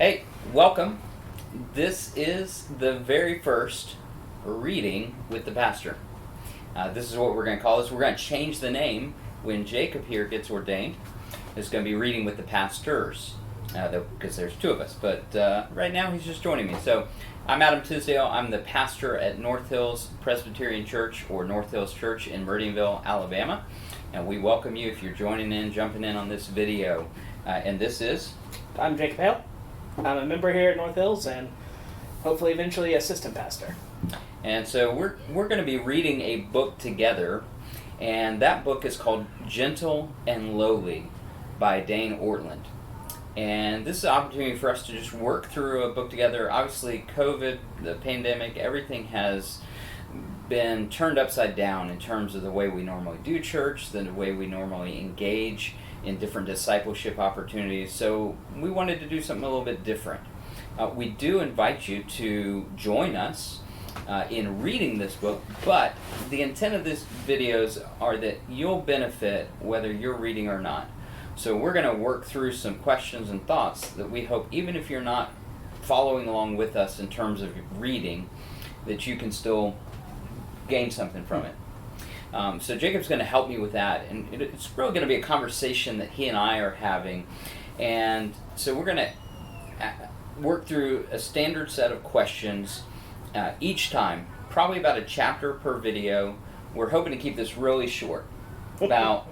Hey, welcome. This is the very first reading with the pastor. This is what we're going to call this. We're going to change the name when Jacob here gets ordained. It's going to be reading with the pastors, because there's two of us. But right now he's just joining me. So I'm Adam Tisdale. I'm the pastor at North Hills Presbyterian Church, or North Hills Church in Meridianville, Alabama. And we welcome you if you're jumping in on this video. And this is... I'm Jacob Hale. I'm a member here at North Hills and hopefully eventually assistant pastor. And so we're going to be reading a book together, and that book is called Gentle and Lowly by Dane Ortlund. And this is an opportunity for us to just work through a book together. Obviously, COVID, the pandemic, everything has been turned upside down in terms of the way we normally do church, the way we normally engage in different discipleship opportunities. So we wanted to do something a little bit different. We do invite you to join us in reading this book, but the intent of these videos are that you'll benefit whether you're reading or not. So we're going to work through some questions and thoughts that we hope, even if you're not following along with us in terms of reading, that you can still gain something from it. So Jacob's going to help me with that, and it's really going to be a conversation that he and I are having. And so we're going to work through a standard set of questions each time, probably about a chapter per video. We're hoping to keep this really short. About,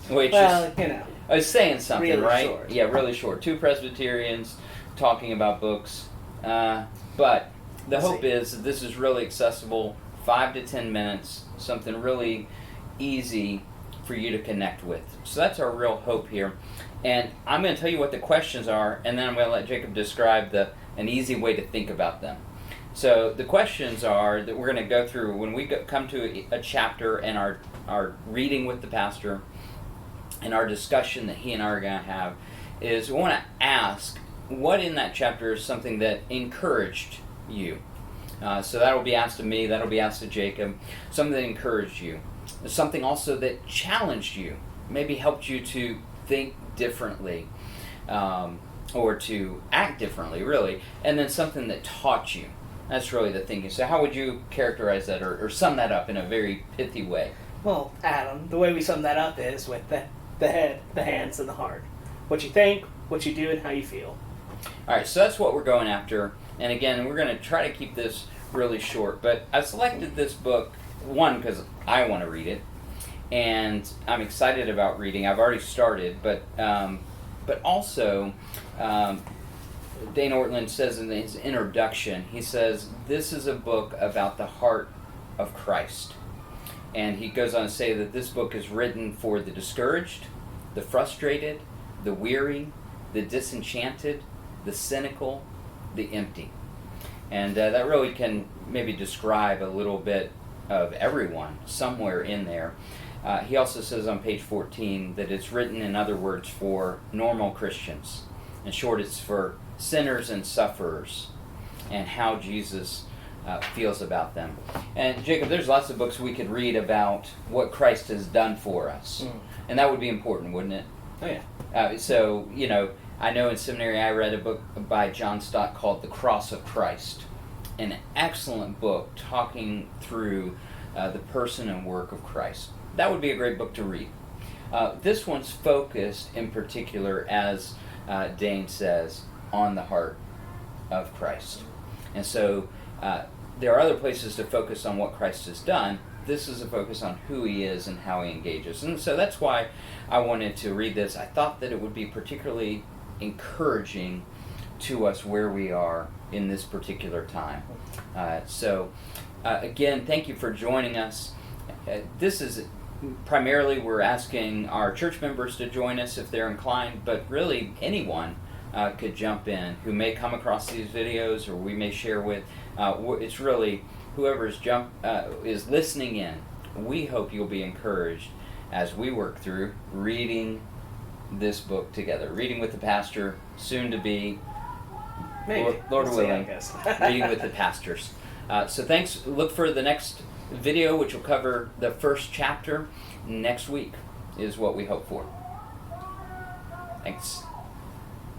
which well, you know. I was saying something, really right? Short. Yeah, really short. Two Presbyterians talking about books. But the hope is that this is really accessible, 5 to 10 minutes, something really easy for you to connect with. So that's our real hope here. And I'm going to tell you what the questions are, and then I'm going to let Jacob describe an easy way to think about them. So the questions are that we're going to go through when we come to a chapter and our reading with the pastor and our discussion that he and I are going to have is we want to ask what in that chapter is something that encouraged you. So that'll be asked of me, that'll be asked of Jacob, something that encouraged you. Something also that challenged you, maybe helped you to think differently, or to act differently, really, and then something that taught you. That's really the thinking. So how would you characterize that, or sum that up in a very pithy way? Well, Adam, the way we sum that up is with the head, the hands, and the heart. What you think, what you do, and how you feel. All right, so that's what we're going after. And again, we're going to try to keep this really short. But I've selected this book, one, because I want to read it, and I'm excited about reading. I've already started, but also Dane Ortlund says in his introduction, he says, this is a book about the heart of Christ. And he goes on to say that this book is written for the discouraged, the frustrated, the weary, the disenchanted, the cynical, the empty. And that really can maybe describe a little bit of everyone somewhere in there. He also says on page 14 that it's written, in other words, for normal Christians. In short, it's for sinners and sufferers and how Jesus feels about them. And Jacob, there's lots of books we could read about what Christ has done for us. And that would be important, wouldn't it? Oh, yeah. So, you know, I know in seminary I read a book by John Stott called The Cross of Christ. An excellent book talking through the person and work of Christ. That would be a great book to read. This one's focused in particular, as Dane says, on the heart of Christ. And so there are other places to focus on what Christ has done. This is a focus on who he is and how he engages. And so that's why I wanted to read this. I thought that it would be particularly encouraging to us where we are in this particular time. Again, thank you for joining us. This is primarily, we're asking our church members to join us if they're inclined, but really anyone could jump in who may come across these videos or we may share with. It's really whoever is listening in. We hope you'll be encouraged as we work through reading this book together. Reading with the pastor, soon to be, Maybe. Lord We'll willing, see, reading with the pastors. So thanks. Look for the next video, which will cover the first chapter next week, is what we hope for. Thanks.